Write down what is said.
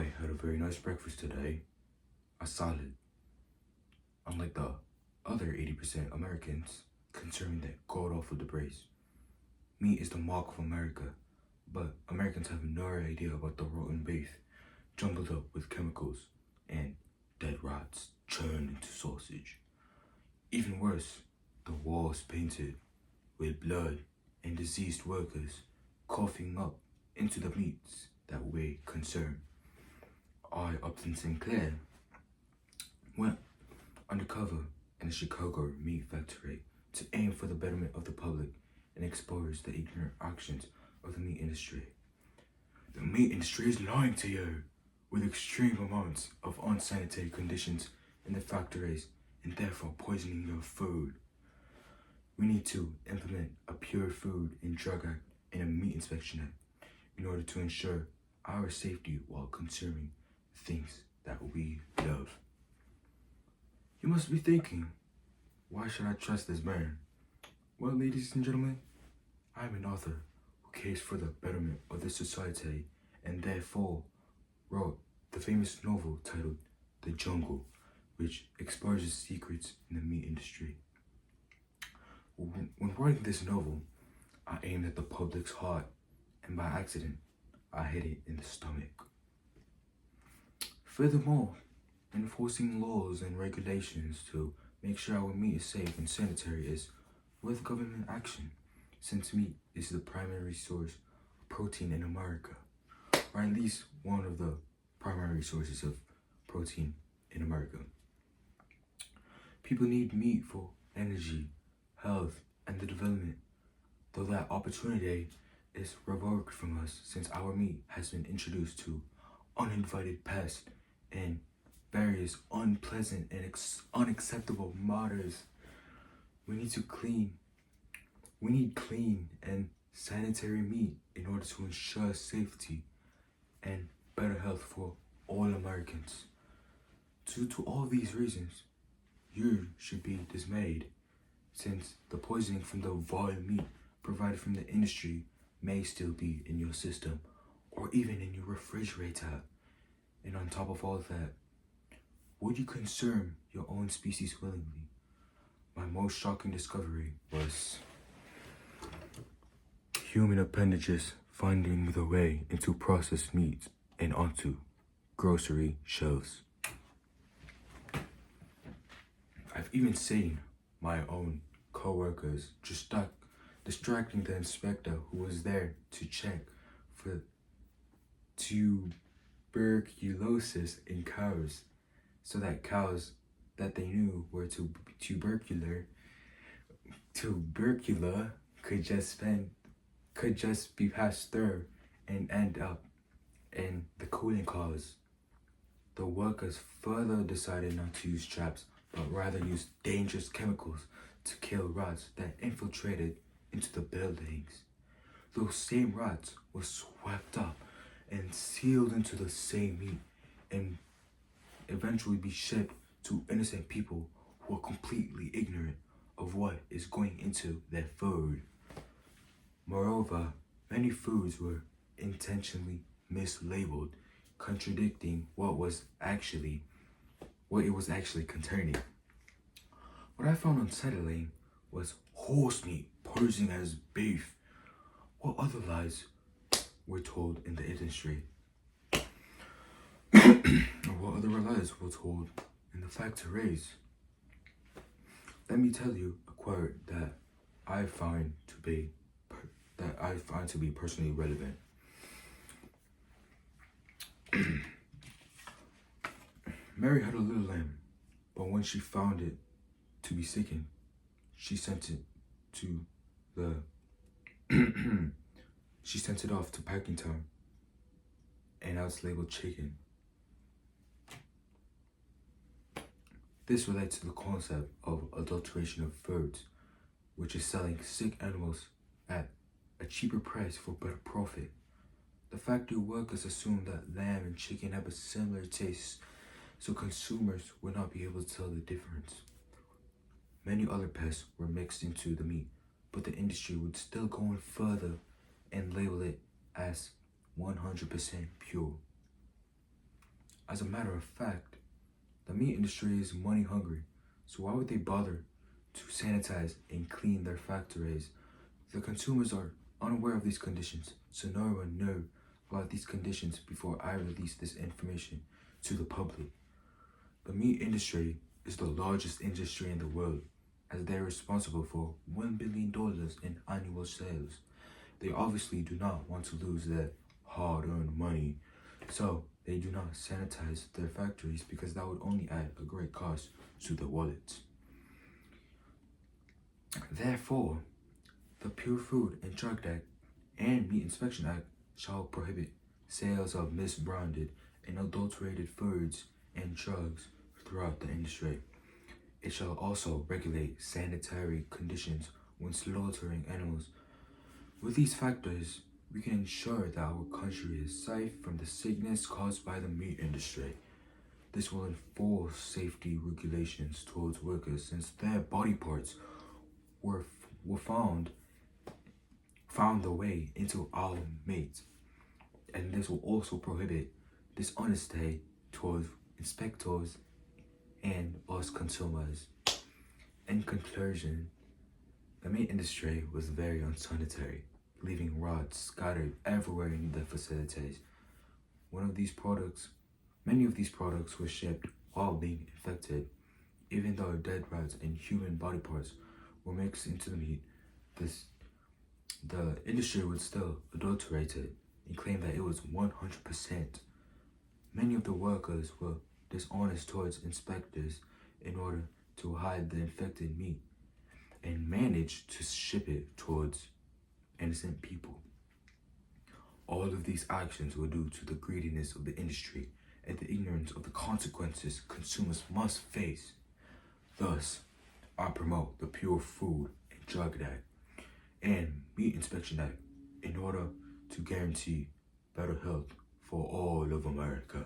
I had a very nice breakfast today, a salad. Unlike the other 80% Americans consuming that god-awful debris. Meat is the mark of America, but Americans have no idea about the rotten beef, jumbled up with chemicals, and dead rats churned into sausage. Even worse, the walls painted with blood and diseased workers coughing up into the meats that we consume. I, Upton Sinclair, went undercover in a Chicago meat factory to aim for the betterment of the public and expose the ignorant actions of the meat industry. The meat industry is lying to you with extreme amounts of unsanitary conditions in the factories and therefore poisoning your food. We need to implement a Pure Food and Drug Act and a Meat Inspection Act in order to ensure our safety while consuming things that we love. You must be thinking, why should I trust this man? Well, ladies and gentlemen, I am an author who cares for the betterment of this society and therefore wrote the famous novel titled The Jungle, which exposes secrets in the meat industry. When writing this novel, I aimed at the public's heart, and by accident, I hit it in the stomach. Furthermore, enforcing laws and regulations to make sure our meat is safe and sanitary is worth government action, since meat is the primary source of protein in America, or at least one of the primary sources of protein in America. People need meat for energy, health, and the development, though that opportunity is revoked from us since our meat has been introduced to uninvited pests and various unpleasant and unacceptable matters. We need clean and sanitary meat in order to ensure safety and better health for all Americans. Due to all these reasons, you should be dismayed, since the poisoning from the vile meat provided from the industry may still be in your system or even in your refrigerator. And on top of all that, would you consume your own species willingly? My most shocking discovery was human appendages finding their way into processed meat and onto grocery shelves. I've even seen my own co-workers distracting the inspector who was there to check for tuberculosis in cows, so that cows that they knew were tubercular could just be passed through and end up in the cooling cause. The workers further decided not to use traps, but rather use dangerous chemicals to kill rats that infiltrated into the buildings. Those same rats were swept up and sealed into the same meat and eventually be shipped to innocent people who are completely ignorant of what is going into their food. Moreover, many foods were intentionally mislabeled, contradicting what it was actually containing. What I found unsettling was horse meat posing as beef. What other lies were told in the industry? Or what other lies were told in the factories? Let me tell you a quote that I find to be personally relevant. Mary had a little lamb, but when she found it to be sickened, she sent it off to packing town, and now it's labeled chicken. This relates to the concept of adulteration of foods, which is selling sick animals at a cheaper price for better profit. The factory workers assumed that lamb and chicken have a similar taste, so consumers would not be able to tell the difference. Many other pests were mixed into the meat, but the industry would still go on further and label it as 100% pure. As a matter of fact, the meat industry is money hungry, so why would they bother to sanitize and clean their factories? The consumers are unaware of these conditions, so no one knows about these conditions before I release this information to the public. The meat industry is the largest industry in the world, as they are responsible for $1 billion in annual sales. They obviously do not want to lose their hard-earned money, so they do not sanitize their factories because that would only add a great cost to their wallets. Therefore, the Pure Food and Drug Act and Meat Inspection Act shall prohibit sales of misbranded and adulterated foods and drugs throughout the industry. It shall also regulate sanitary conditions when slaughtering animals. With these factors, we can ensure that our country is safe from the sickness caused by the meat industry. This will enforce safety regulations towards workers since their body parts were found their way into our meat. And this will also prohibit dishonesty towards inspectors and us consumers. In conclusion, the meat industry was very unsanitary, leaving rods scattered everywhere in the facilities. Many of these products were shipped while being infected. Even though dead rats and human body parts were mixed into the meat, the industry would still adulterate it and claim that it was 100%. Many of the workers were dishonest towards inspectors in order to hide the infected meat and managed to ship it towards innocent people. All of these actions were due to the greediness of the industry and the ignorance of the consequences consumers must face. Thus, I promote the Pure Food and Drug Act and Meat Inspection Act in order to guarantee better health for all of America.